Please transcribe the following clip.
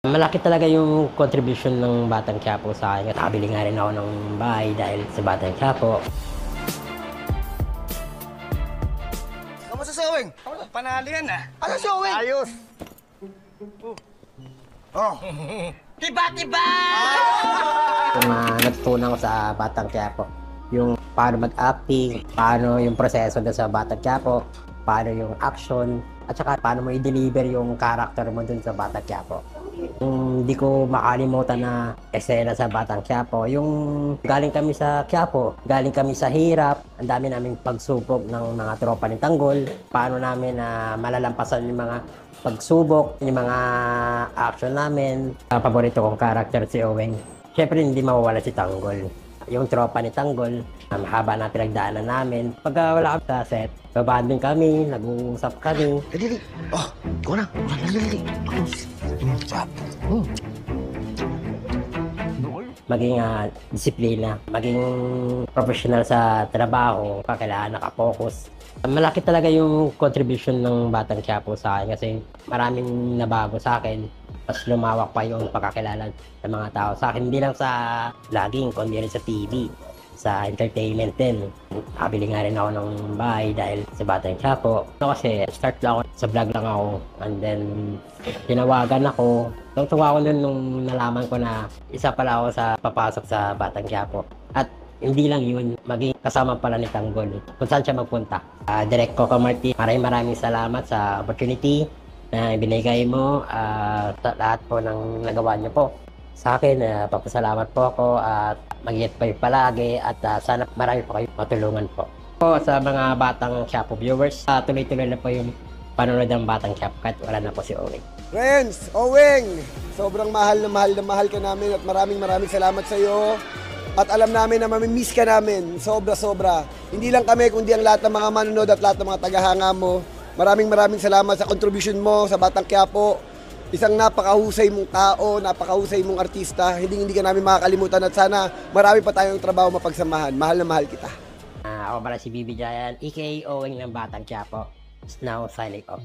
Malaki talaga yung contribution ng Batang Quiapo sa akin. Nakabili nga rin ako ng bahay dahil sa Batang Quiapo. Kamusta si Owing? Panalo yan ah. Ano si Owing? Ayos. Oh. Tiba-tiba! Yung natutunan ko sa Batang Quiapo, yung paano mag-acting, paano yung proseso na sa Batang Quiapo, paano yung action, at saka paano mo i-deliver yung character mo dun sa Batang Quiapo. Yung hindi ko makalimutan na eksena sa Batang Quiapo, yung galing kami sa Quiapo, galing kami sa hirap, ang dami naming pagsubok ng mga tropa ni Tanggol, paano namin malalampasan yung mga pagsubok, yung mga action namin. Paborito kong character si Owing. Siyempre hindi mawawala si Tanggol. Yung tropa ni Tanggol, mahaba na pinagdaanan namin. Pagka wala kami sa set, babanding kami, nag-uusap kami. Dali. Oh, go na. Dali. Maging disiplina, maging professional sa trabaho, kailangan nakapokus. Malaki talaga yung contribution ng Batang Quiapo sa akin kasi maraming nabago sa akin. Mas lumawak pa yung pagkakilala ng mga tao sa akin, hindi lang sa vlogging, kundi rin sa TV, sa entertainment din. Nakabili nga rin ako ng bahay dahil sa Batang Quiapo. Kasi start lang ako, sa vlog lang ako, and then tinawagan ako. Tuwa ako nun nung nalaman ko na isa pala ako sa papasok sa Batang Quiapo. At hindi lang yun, maging kasama pala ni Tanggol kung saan siya magpunta. Direct Coco Marti, maraming salamat sa opportunity na ibinigay mo, sa lahat po ng nagawa niyo po sa akin. Papasalamat po ako at mag-ingat kayo palagi at sana marami po kayo matulungan po. Sa mga Batang Quiapo viewers, tuloy-tuloy na po yung panonood ng Batang Quiapo kahit wala na po si Owing. Friends, Owing, sobrang mahal na mahal ka namin at maraming salamat sa iyo. At alam namin na mamimiss ka namin, sobra-sobra. Hindi lang kami, kundi ang lahat ng mga manonood at lahat ng mga tagahanga mo. Maraming salamat sa contribution mo sa Batang Quiapo. Isang napakahusay mong tao, napakahusay mong artista. Hindi ka namin makakalimutan at sana marami pa tayong trabaho mapagsamahan. Mahal na mahal kita. Ako pala si Bibi Giant, aka Owing ng Batang Quiapo. Now signing off.